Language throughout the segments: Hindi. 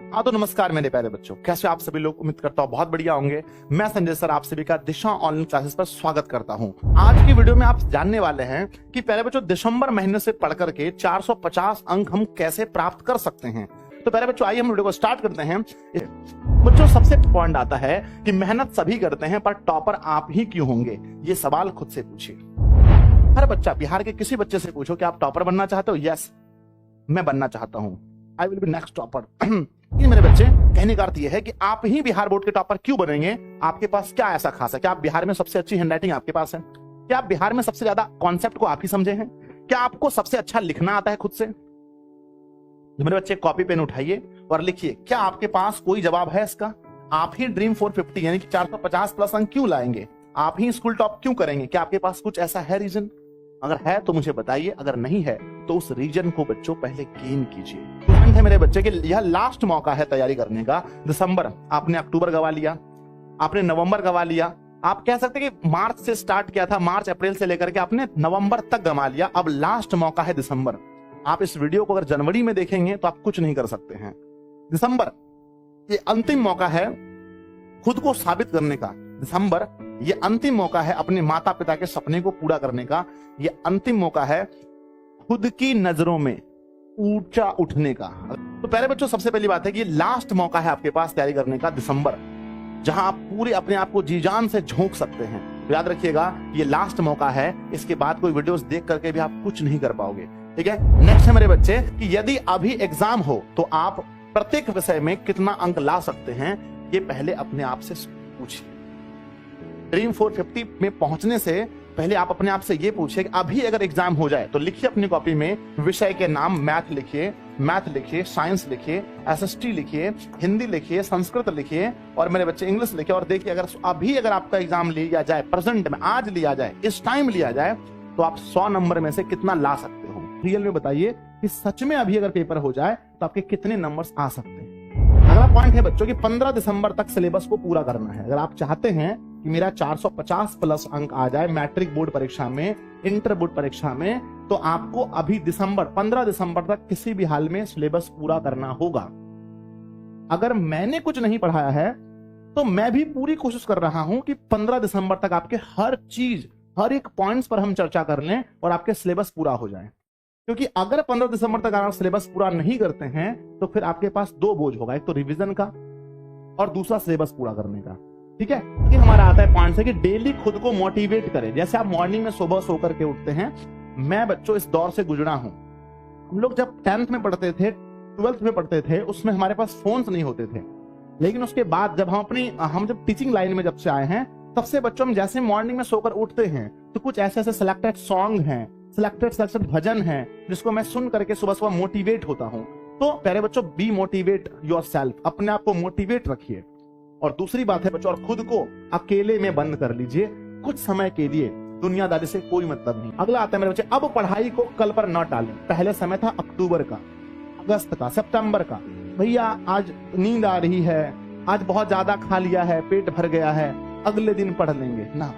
हाँ तो नमस्कार मेरे प्यारे बच्चों, कैसे आप सभी लोग। उम्मीद करता हूँ बहुत बढ़िया होंगे। मैं संजय सर आप सभी का दिशा ऑनलाइन क्लासेस पर स्वागत करता हूँ। आज की वीडियो में आप जानने वाले हैं कि प्यारे बच्चों दिसंबर महीने से पढ़ करके 450 अंक हम कैसे प्राप्त कर सकते हैं। तो प्यारे बच्चों आइए हम वीडियो को स्टार्ट करते हैं। बच्चों सबसे पॉइंट आता है कि मेहनत सभी करते हैं पर टॉपर आप ही क्यों होंगे, ये सवाल खुद से पूछिए। हर बच्चा, बिहार के किसी बच्चे से पूछो कि आप टॉपर बनना चाहते हो। यस, मैं बनना चाहता हूँ, I will be next topper. ये मेरे बच्चे कहने का अर्थ ये है कि आप ही बिहार बोर्ड के टॉपर क्यों बनेंगे। आपके पास क्या ऐसा खास है? क्या आप बिहार में सबसे अच्छी हैंडराइटिंग आपके पास है? क्या आप बिहार में सबसे ज्यादा कॉन्सेप्ट को आप ही समझे हैं? क्या आपको सबसे अच्छा लिखना आता है खुद से? मेरे बच्चे कॉपी पेन उठाइए और लिखिए, क्या आपके पास कोई जवाब है इसका? आप ही ड्रीम 450 यानी कि 450 प्लस अंक क्यों लाएंगे? आप ही स्कूल टॉप क्यों करेंगे? क्या आपके पास कुछ ऐसा है रीजन? अगर है तो मुझे बताइए, अगर नहीं है तो उस रीजन को बच्चों पहले गेन कीजिए। है मेरे बच्चे कि यह लास्ट मौका है तैयारी करने का। दिसंबर आपने, अक्टूबर गवा लिया, आपने नवंबर गवा लिया, आप कह सकते हैं कि मार्च से स्टार्ट किया था, मार्च अप्रैल से लेकर के आपने नवंबर तक गवा लिया। अब लास्ट मौका है दिसंबर। आप इस वीडियो को अगर जनवरी में देखेंगे तो आप कुछ नहीं कर सकते हैं। दिसंबर ये अंतिम मौका है खुद को साबित करने का। दिसंबर ये अंतिम मौका है अपने माता पिता के सपने को पूरा करने का। ये अंतिम मौका है खुद की नजरों में ऊंचा उठने का। तो पहले बच्चों सबसे पहली बात है कि ये लास्ट मौका है आपके पास तैयारी करने का, दिसंबर, जहां आप पूरे अपने आप को जी जान से झोंक सकते हैं। तो याद रखिएगा ये लास्ट मौका है। इसके बाद कोई वीडियोस देख करके भी आप कुछ नहीं कर पाओगे। ठीक है। नेक्स्ट है मेरे बच्चे कि यदि अभी एग्जाम हो तो आप प्रत्येक विषय में कितना अंक ला सकते हैं, ये पहले अपने आप से पूछिए। ड्रीम 450 में पहुंचने से पहले आप अपने आप से ये पूछिए कि अभी अगर एग्जाम हो जाए तो लिखिए अपनी कॉपी में विषय के नाम। मैथ लिखिए, साइंस लिखिए, एसएसटी लिखिए, हिंदी लिखिए, संस्कृत लिखिए और मेरे बच्चे इंग्लिश लिखिए। और देखिए अगर आपका एग्जाम लिया जाए, प्रेजेंट में आज लिया जाए, इस टाइम लिया जाए, तो आप 100 नंबर में से कितना ला सकते हो। रियल में बताइए कि सच में अभी अगर पेपर हो जाए तो आपके कितने नंबर्स आ सकते हैं। अगला पॉइंट है बच्चों कि 15 दिसंबर तक सिलेबस को पूरा करना है। अगर आप चाहते हैं कि मेरा 450 प्लस अंक आ जाए मैट्रिक बोर्ड परीक्षा में, इंटर बोर्ड परीक्षा में, तो आपको अभी 15 दिसंबर तक किसी भी हाल में सिलेबस पूरा करना होगा। अगर मैंने कुछ नहीं पढ़ाया है तो मैं भी पूरी कोशिश कर रहा हूं कि 15 दिसंबर तक आपके हर चीज, हर एक पॉइंट्स पर हम चर्चा कर लें और आपके सिलेबस पूरा हो जाए। क्योंकि अगर 15 दिसंबर तक आप सिलेबस पूरा नहीं करते हैं तो फिर आपके पास दो बोझ होगा, एक तो रिवीजन का और दूसरा सिलेबस पूरा करने का। ठीक है। ये हमारा आता है पॉइंट है कि डेली खुद को मोटिवेट करें। जैसे आप मॉर्निंग में सुबह सो करके उठते हैं, मैं बच्चों इस दौर से गुजरा हूं। हम लोग जब 10th में पढ़ते थे, 12th में पढ़ते थे, उसमें हमारे पास फोन्स नहीं होते थे। लेकिन उसके बाद जब हम जब टीचिंग लाइन में जब से आए हैं, तब से बच्चों हम जैसे मॉर्निंग में सोकर उठते हैं तो कुछ ऐसे सिलेक्टेड सॉन्ग हैं, सिलेक्टेड भजन है जिसको मैं सुन करके सुबह सुबह मोटिवेट होता हूं। तो प्यारे बच्चों बी मोटिवेट योरसेल्फ, अपने आप को मोटिवेट रखिए। और दूसरी बात है बच्चों, और खुद को अकेले में बंद कर लीजिए कुछ समय के लिए। दुनियादारी से कोई मतलब नहीं। अगला आता है मेरे बच्चे, अब पढ़ाई को कल पर न टालें। पहले समय था अक्टूबर का, अगस्त का, सितंबर का। भैया आज नींद आ रही है, आज बहुत ज्यादा खा लिया है, पेट भर गया है, अगले दिन पढ़ लेंगे ना।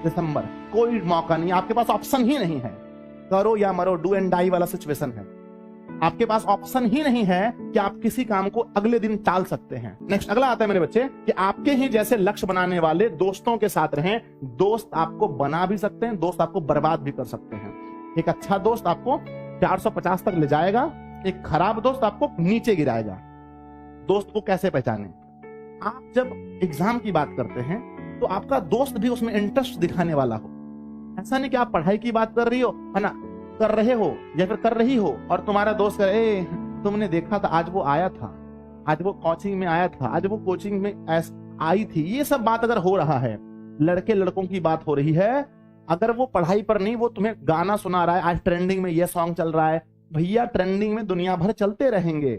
दिसंबर कोई मौका नहीं, आपके पास ऑप्शन ही नहीं है। करो या मरो, डू एंड डाई वाला सिचुएशन है। आपके पास ऑप्शन ही नहीं है कि आप किसी काम को अगले दिन टाल सकते हैं। नेक्स्ट अगला आता है मेरे बच्चे कि आपके ही जैसे लक्ष्य बनाने वाले दोस्तों के साथ रहें। दोस्त आपको बना भी सकते हैं, दोस्त आपको बर्बाद भी कर सकते हैं। एक अच्छा दोस्त आपको 450 तक ले जाएगा, एक खराब दोस्त आपको नीचे गिराएगा। दोस्त को कैसे पहचाने? आप जब एग्जाम की बात करते हैं तो आपका दोस्त भी उसमें इंटरेस्ट दिखाने वाला हो। ऐसा नहीं कि आप पढ़ाई की बात कर रही हो, है ना, कर रहे हो या फिर कर रही हो और तुम्हारा दोस्त करे, तुमने देखा था आज वो आया था, आज वो कोचिंग में आया था, आज वो कोचिंग में आई थी। ये सब बात अगर हो रहा है, लड़के लड़कों की बात हो रही है, अगर वो पढ़ाई पर नहीं, वो तुम्हें गाना सुना रहा है, आज ट्रेंडिंग में ये सॉन्ग चल रहा है। भैया ट्रेंडिंग में दुनिया भर चलते रहेंगे,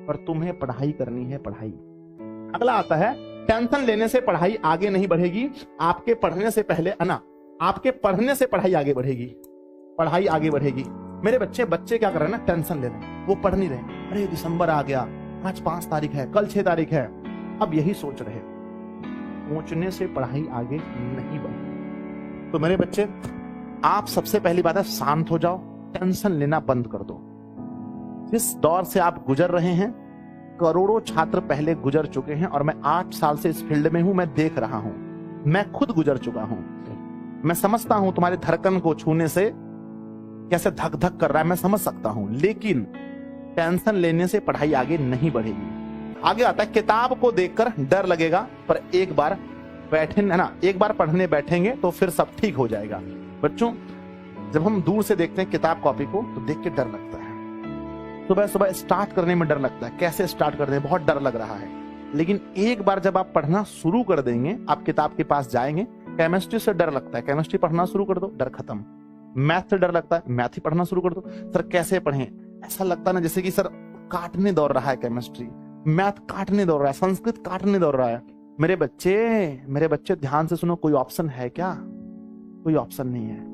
पर तुम्हें पढ़ाई करनी है, पढ़ाई। अगला आता है, टेंशन लेने से पढ़ाई आगे नहीं बढ़ेगी। आपके पढ़ने से पहले, है ना, आपके पढ़ने से पढ़ाई आगे बढ़ेगी, पढ़ाई आगे बढ़ेगी। मेरे बच्चे क्या कर रहे हैं ना, टेंशन ले रहे हैं, वो पढ़ नहीं रहे। अरे दिसंबर आ गया, आज 5 तारीख है, कल 6 तारीख है। अब यही सोच रहे, पहुंचने से पढ़ाई आगे नहीं बढ़ेगी। तो मेरे बच्चे, आप सबसे पहली बात है शांत हो जाओ, टेंशन लेना बंद कर दो। जिस दौर से आप गुजर रहे हैं करोड़ों छात्र पहले गुजर चुके हैं और मैं 8 साल से इस फील्ड में हूं, मैं देख रहा हूं, मैं खुद गुजर चुका हूं। मैं समझता हूं तुम्हारे धड़कन को छूने से कैसे धक धक कर रहा है, मैं समझ सकता हूं, लेकिन टेंशन लेने से पढ़ाई आगे नहीं बढ़ेगी। आगे आता है किताब को देखकर डर लगेगा, पर एक बार बैठे है ना, एक बार पढ़ने बैठेंगे तो फिर सब ठीक हो जाएगा। बच्चों, जब हम दूर से देखते हैं किताब कॉपी को तो देख के डर लगता है। सुबह सुबह स्टार्ट करने में डर लगता है, कैसे स्टार्ट कर दें, बहुत डर लग रहा है। लेकिन एक बार जब आप पढ़ना शुरू कर देंगे, आप किताब के पास जाएंगे, केमिस्ट्री से डर लगता है, केमिस्ट्री पढ़ना शुरू कर दो, डर खत्म। मैथ से डर लगता है, मैथ ही पढ़ना शुरू कर दो। सर कैसे पढ़ें? ऐसा लगता है ना जैसे कि सर काटने दौड़ रहा है, केमिस्ट्री मैथ काटने दौड़ रहा है, संस्कृत काटने दौड़ रहा है। मेरे बच्चे ध्यान से सुनो, कोई ऑप्शन है क्या? कोई ऑप्शन नहीं है।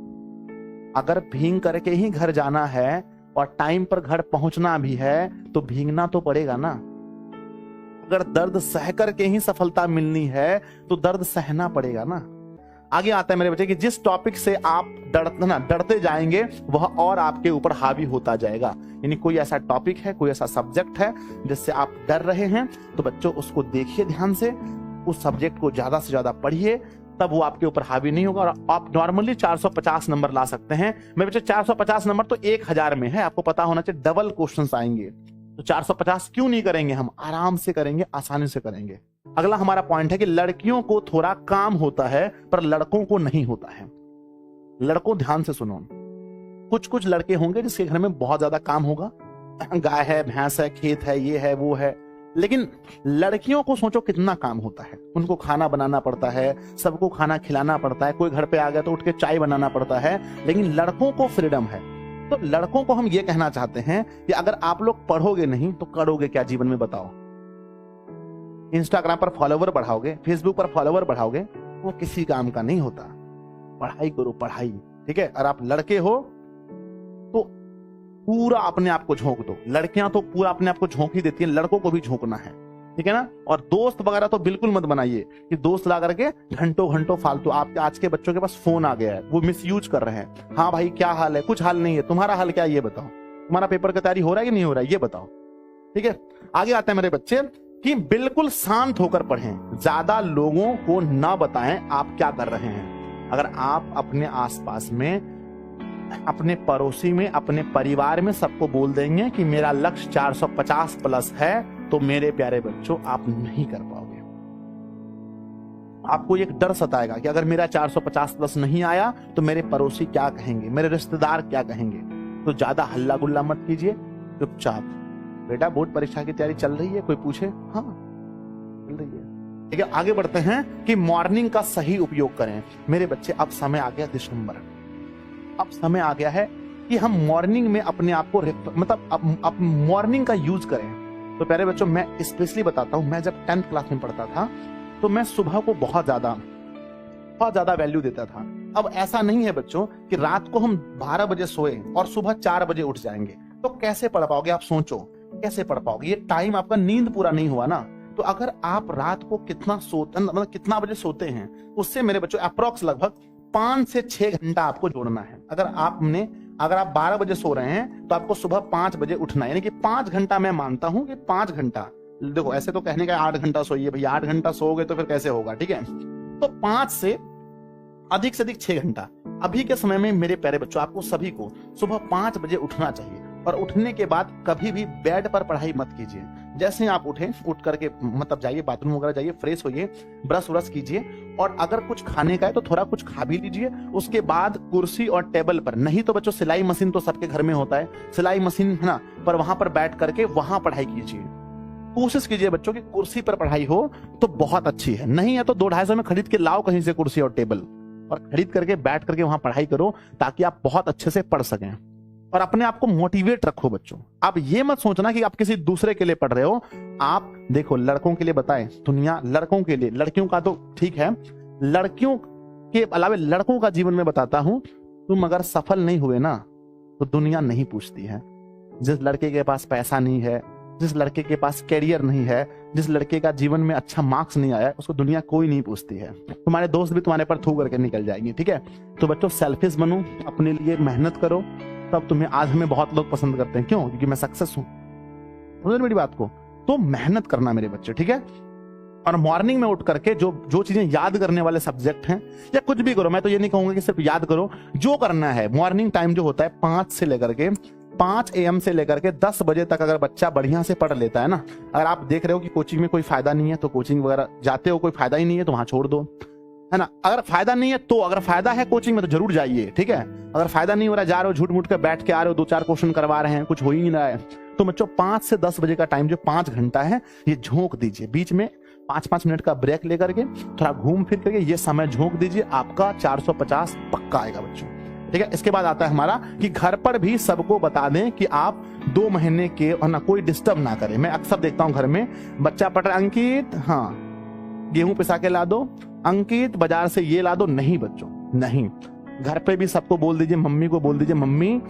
अगर भींग करके ही घर जाना है और टाइम पर घर पहुंचना भी है तो भींगना तो पड़ेगा ना। अगर दर्द सह करके ही सफलता मिलनी है तो दर्द सहना पड़ेगा ना। आगे आता है मेरे बच्चे कि जिस टॉपिक से आप डरते जाएंगे वह और आपके ऊपर हावी होता जाएगा। यानी कोई ऐसा टॉपिक है, कोई ऐसा सब्जेक्ट है जिससे आप डर रहे हैं, तो बच्चों उसको देखिए ध्यान से, उस सब्जेक्ट को ज्यादा से ज्यादा पढ़िए, तब वो आपके ऊपर हावी नहीं होगा और आप नॉर्मली 450 नंबर ला सकते हैं। मेरे बच्चे 450 नंबर तो 1000 में है, आपको पता होना चाहिए डबल क्वेश्चंस आएंगे। तो 450 क्यों नहीं करेंगे? हम आराम से करेंगे, आसानी से करेंगे। अगला हमारा पॉइंट है कि लड़कियों को थोड़ा काम होता है पर लड़कों को नहीं होता है। लड़कों ध्यान से सुनो, कुछ कुछ लड़के होंगे जिसके घर में बहुत ज्यादा काम होगा, गाय है, भैंस है, खेत है, ये है, वो है। लेकिन लड़कियों को सोचो कितना काम होता है। उनको खाना बनाना पड़ता है, सबको खाना खिलाना पड़ता है, कोई घर पे आ गया तो उठ के चाय बनाना पड़ता है। लेकिन लड़कों को फ्रीडम है। तो लड़कों को हम ये कहना चाहते हैं कि अगर आप लोग पढ़ोगे नहीं तो करोगे क्या जीवन में? बताओ। इंस्टाग्राम पर फॉलोवर बढ़ाओगे, फेसबुक पर फॉलोवर बढ़ाओगे, वो किसी काम का नहीं होता। पढ़ाई करो, पढ़ाई, ठीक है। और आप लड़के हो तो पूरा अपने आप को झोंक दो। लड़कियां तो पूरा अपने आप को झोंक ही देती हैं, लड़कों को भी झोंकना है, ठीक है ना। और दोस्त वगैरह तो बिल्कुल मत बनाइए कि दोस्त ला करके घंटों घंटों फालतू। आपके आज के बच्चों के पास फोन आ गया है, वो मिस यूज कर रहे हैं। हाँ भाई क्या हाल है? कुछ हाल नहीं है। तुम्हारा हाल क्या है ये बताओ? तुम्हारा पेपर की तैयारी हो रहा है कि नहीं हो रहा है ये बताओ, ठीक है। आगे आते हैं मेरे बच्चे कि बिल्कुल शांत होकर पढ़ें, ज्यादा लोगों को ना बताएं आप क्या कर रहे हैं। अगर आप अपने आसपास में, अपने पड़ोसी में, अपने परिवार में सबको बोल देंगे कि मेरा लक्ष्य 450 प्लस है, तो मेरे प्यारे बच्चों आप नहीं कर पाओगे। आपको एक डर सताएगा कि अगर मेरा 450 प्लस नहीं आया तो मेरे पड़ोसी क्या कहेंगे, मेरे रिश्तेदार क्या कहेंगे। तो ज्यादा हल्ला गुल्ला मत कीजिए, चुपचाप। बेटा बोर्ड परीक्षा की तैयारी चल रही है? कोई पूछे? हाँ चल रही है, ठीक है। आगे बढ़ते हैं कि मॉर्निंग का सही उपयोग करें। मेरे बच्चे अब समय आ गया दिसंबर, अब समय आ गया है कि हम मॉर्निंग में अपने आप को अब मॉर्निंग का यूज करें। तो प्यारे बच्चों, मैं स्पेशली बताता हूं, मैं जब 10th क्लास में पढ़ता था तो मैं सुबह को बहुत ज्यादा वैल्यू देता था। अब ऐसा नहीं है बच्चों कि रात को हम 12 बजे सोए और सुबह 4 बजे उठ जाएंगे, तो कैसे पढ़ पाओगे? आप सोचो कैसे पढ़ पाओगे? ये टाइम आपका नींद पूरा नहीं हुआ ना। तो अगर आप रात को कितना सोते, मतलब कितना बजे सोते हैं, उससे मेरे बच्चों अप्रोक्स लगभग 5 से 6 घंटा आपको जोड़ना है। अगर आप 12 बजे सो रहे हैं तो आपको सुबह 5 बजे उठना है। यानी कि 5 घंटा, मैं मानता हूं कि 5 घंटा, देखो ऐसे तो कहने का 8 घंटा सोइए भैया, 8 घंटा सोओगे तो फिर कैसे होगा, ठीक है। तो 5 से अधिक 6 घंटा अभी के समय में मेरे प्यारे बच्चों आपको सभी को सुबह 5 बजे उठना चाहिए। और उठने के बाद कभी भी बेड पर पढ़ाई मत कीजिए। जैसे ही आप उठें, उठ करके मतलब जाइए बाथरूम वगैरह जाइए, फ्रेश होइए, ब्रश व्रश कीजिए, और अगर कुछ खाने का है तो थोड़ा कुछ खा भी लीजिए। उसके बाद कुर्सी और टेबल पर, नहीं तो बच्चों सिलाई मशीन तो सबके घर में होता है, सिलाई मशीन है ना, पर वहां पर बैठ करके वहां पढ़ाई कीजिए। कोशिश कीजिए बच्चों की कुर्सी पर पढ़ाई हो तो बहुत अच्छी है, नहीं है तो 200-250 में खरीद के लाओ कहीं से कुर्सी और टेबल, और खरीद करके बैठ करके वहां पढ़ाई करो ताकि आप बहुत अच्छे से पढ़ सकें। और अपने आप को मोटिवेट रखो बच्चों। आप ये मत सोचना कि आप किसी दूसरे के लिए पढ़ रहे हो। आप देखो, लड़कों के लिए बताएं, दुनिया लड़कों के लिए, लड़कियों का तो ठीक है, लड़कियों के अलावा लड़कों का जीवन में बताता हूं, तुम अगर सफल नहीं हुए ना तो दुनिया नहीं पूछती है। जिस लड़के के पास पैसा नहीं है, जिस लड़के के पास कैरियर नहीं है, जिस लड़के का जीवन में अच्छा मार्क्स नहीं आया, उसको दुनिया कोई नहीं पूछती है। तुम्हारे दोस्त भी तुम्हारे पर थू करके निकल जाएंगे, ठीक है। तो बच्चों सेल्फिश बनो, अपने लिए मेहनत करो, तब तुम्हें, आज हमें बहुत लोग पसंद करते हैं, क्यों? क्योंकि मैं सक्सेस हूं। समझ मेरी बात को। तो मेहनत करना मेरे बच्चे, ठीक है। और मॉर्निंग में उठ करके जो चीजें याद करने वाले सब्जेक्ट हैं या कुछ भी करो, मैं तो ये नहीं कहूंगा कि सिर्फ याद करो, जो करना है मॉर्निंग टाइम जो होता है 5 AM से लेकर के 10 बजे तक अगर बच्चा बढ़िया से पढ़ लेता है ना, अगर आप देख रहे हो कि कोचिंग में कोई फायदा नहीं है तो कोचिंग वगैरह जाते हो, कोई फायदा ही नहीं है तो वहां छोड़ दो, है ना। अगर फायदा नहीं है तो, अगर फायदा है कोचिंग में तो जरूर जाइए, ठीक है। अगर फायदा नहीं हो रहा, जा रहे हो झूठ मूठ के बैठ के आ रहे हो, 2-4 क्वेश्चन करवा रहे हैं, कुछ हो ही नहीं रहा है, तो बच्चों 5 से 10 बजे का टाइम जो 5 घंटा है ये झोंक दीजिए, बीच में 5-5 मिनट का ब्रेक लेकर के थोड़ा घूम फिर करके ये समय झोंक दीजिए, आपका 450 पक्का आएगा बच्चों, ठीक है। इसके बाद आता है हमारा कि घर पर भी सबको बता दें कि आप 2 महीने के और ना कोई डिस्टर्ब ना करें। मैं अक्सर देखता हूं घर में बच्चा पढ़ रहा, अंकित हाँ गेहूं पिसा के ला दो, अंकित बाजार से ये ला दो, नहीं बच्चों नहीं। घर पे भी सबको बोल दीजिए, मम्मी को बोल दीजिए, मम्मी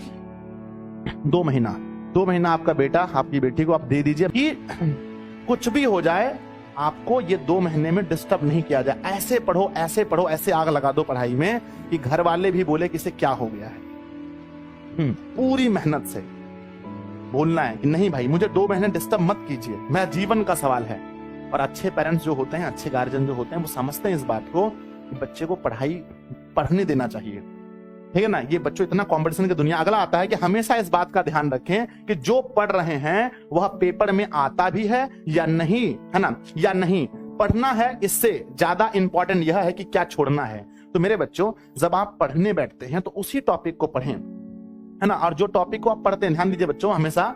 2 महीना आपका बेटा आपकी बेटी को आप दे दीजिए कि कुछ भी हो जाए आपको ये 2 महीने में डिस्टर्ब नहीं किया जाए, ऐसे पढ़ो ऐसे आग लगा दो पढ़ाई में कि घर वाले भी बोले कि इसे क्या हो गया है। पूरी मेहनत से बोलना है कि नहीं भाई मुझे 2 महीने डिस्टर्ब मत कीजिए, मेरा जीवन का सवाल है। और अच्छे पेरेंट्स जो होते हैं, अच्छे गार्जियन जो होते हैं, वो समझते हैं इस बात को कि बच्चे को पढ़ने देना चाहिए, ठीक है ना। ये बच्चों इतना कंपटीशन की दुनिया, अगला आता है कि हमेशा इस बात का ध्यान रखें कि जो पढ़ रहे हैं वह पेपर में आता भी है या नहीं, है ना, या नहीं पढ़ना है। इससे ज्यादा इंपॉर्टेंट यह है कि क्या छोड़ना है। तो मेरे बच्चों जब आप पढ़ने बैठते हैं तो उसी टॉपिक को पढ़ें, है ना। और जो टॉपिक को आप पढ़ते हैं, ध्यान दीजिए बच्चों, हमेशा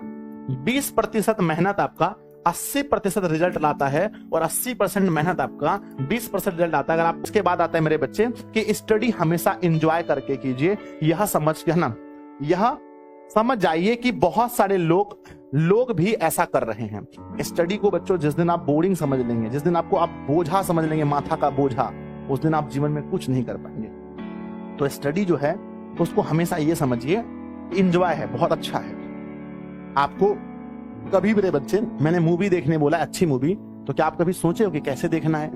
20% मेहनत आपका 80% रिजल्ट लाता है और 80% मेहनत आपका 20% रिजल्ट आता है। अगर आप उसके बाद आता है मेरे बच्चे कि स्टडी हमेशा एंजॉय करके कीजिए, यह समझ के, है ना, यह समझ जाइए कि बहुत सारे लोग भी ऐसा कर रहे हैं। स्टडी को बच्चों जिस दिन आप बोरिंग समझ लेंगे, जिस दिन आपको आप बोझा समझ लेंगे, माथा का बोझा, उस दिन आप जीवन में कुछ नहीं कर पाएंगे। तो स्टडी जो है उसको हमेशा ये समझिए एंजॉय है, बहुत अच्छा है। आपको कभी मेरे बच्चे मैंने मूवी देखने बोला, अच्छी मूवी, तो क्या आप कभी सोचे हो कि कैसे देखना है?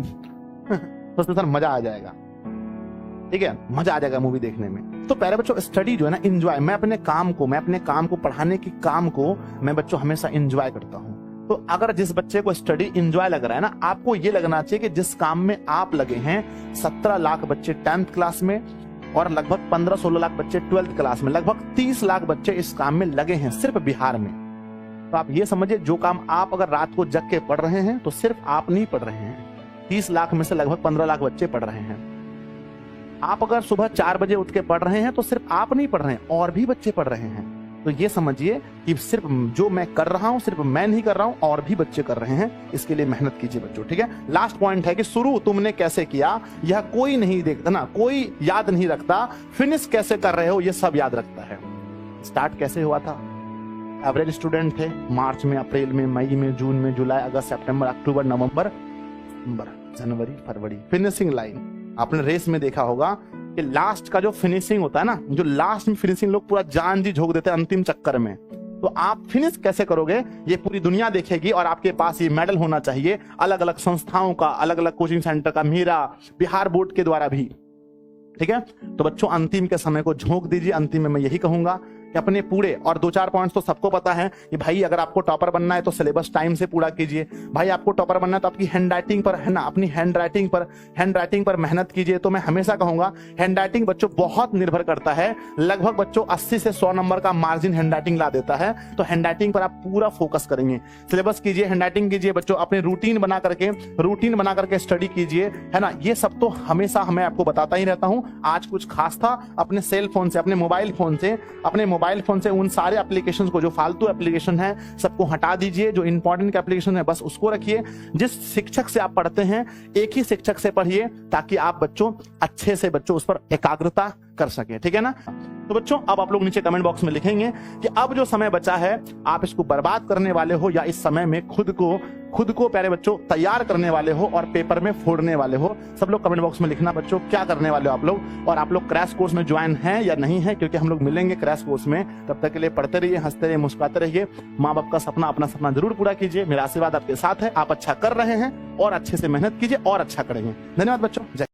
तो सर मजा आ जाएगा, ठीक है, मजा आ जाएगा मूवी देखने में। तो प्यारे बच्चों स्टडी जो है ना एंजॉय, मैं अपने काम को पढ़ाने की काम को मैं बच्चों हमेशा एंजॉय करता हूँ। तो अगर जिस बच्चे को स्टडी एंजॉय लग रहा है ना, आपको ये लगना चाहिए कि जिस काम में आप लगे हैं, 17 लाख बच्चे 10th क्लास में और लगभग 15-16 लाख बच्चे 12th क्लास में, लगभग 30 लाख बच्चे इस काम में लगे हैं सिर्फ बिहार में। तो आप ये समझिए जो काम आप अगर रात को जग के पढ़ रहे हैं तो सिर्फ आप नहीं पढ़ रहे हैं, 30 लाख में से लगभग 15 लाख बच्चे पढ़ रहे हैं। आप अगर सुबह 4 बजे उठ के पढ़ रहे हैं तो सिर्फ आप नहीं पढ़ रहे हैं, और भी बच्चे पढ़ रहे हैं। तो ये समझिए कि सिर्फ जो मैं कर रहा हूं सिर्फ मैं नहीं कर रहा हूं, और भी बच्चे कर रहे हैं। इसके लिए मेहनत कीजिए बच्चों, ठीक है। लास्ट पॉइंट है कि शुरू तुमने कैसे किया यह कोई नहीं देखता ना, कोई याद नहीं रखता, फिनिश कैसे कर रहे हो ये सब याद रखता है। स्टार्ट कैसे हुआ था? एवरेज स्टूडेंट थे, मार्च में, अप्रैल में, मई में, जून में, जुलाई, अगस्त, सितंबर, अक्टूबर, नवंबर, जनवरी, फरवरी, फिनिशिंग लाइन। आपने रेस में देखा होगा कि लास्ट का जो फिनिशिंग होता है ना, जो लास्ट में फिनिशिंग लोग पूरा जान जी झोंक देते हैं अंतिम चक्कर में। तो आप फिनिश कैसे करोगे ये पूरी दुनिया देखेगी, और आपके पास ये मेडल होना चाहिए अलग अलग संस्थाओं का, अलग अलग कोचिंग सेंटर का, मेरा बिहार बोर्ड के द्वारा भी, ठीक है। तो बच्चों अंतिम के समय को झोंक दीजिए। अंतिम में मैं यही कहूंगा कि अपने पूरे, और 2-4 पॉइंट्स तो सबको पता है कि भाई अगर आपको टॉपर बनना है तो सिलेबस टाइम से पूरा कीजिए। भाई आपको टॉपर बनना है तो आपकी हैंड राइटिंग पर, है ना, अपनी हैंड राइटिंग पर मेहनत कीजिए। तो मैं हमेशा कहूंगा हैंड राइटिंग बच्चों बहुत निर्भर करता है, लगभग बच्चों 80 से 100 नंबर का मार्जिन हैंड राइटिंग ला देता है। तो हैंड राइटिंग पर आप पूरा फोकस करेंगे, सिलेबस कीजिए, हैंड राइटिंग कीजिए बच्चों, अपने रूटीन बना करके स्टडी कीजिए, है ना। ये सब तो हमेशा मैं आपको बताता ही रहता हूं। आज कुछ खास था, अपने सेल फोन से, अपने मोबाइल फोन से उन सारे एप्लीकेशंस को, जो फालतू एप्लीकेशन है सबको हटा दीजिए, जो इंपॉर्टेंट एप्लीकेशन है बस उसको रखिए। जिस शिक्षक से आप पढ़ते हैं एक ही शिक्षक से पढ़िए, ताकि आप बच्चों अच्छे से बच्चों उस पर एकाग्रता कर सके, ठीक है ना। तो बच्चों अब आप लोग नीचे कमेंट बॉक्स में लिखेंगे कि अब जो समय बचा है आप इसको बर्बाद करने वाले हो या इस समय में खुद को प्यारे बच्चों तैयार करने वाले हो और पेपर में फोड़ने वाले हो। सब लोग कमेंट बॉक्स में लिखना बच्चों क्या करने वाले हो आप लोग, और आप लोग क्रैश कोर्स में ज्वाइन हैं या नहीं है, क्योंकि हम लोग मिलेंगे क्रैश कोर्स में। तब तक के लिए पढ़ते रहिए, हंसते रहिए, मुस्कुराते रहिए। माँ बाप का सपना, अपना सपना जरूर पूरा कीजिए। मेरा आशीर्वाद आपके साथ है, आप अच्छा कर रहे हैं और अच्छे से मेहनत कीजिए और अच्छा करेंगे। धन्यवाद बच्चों। जय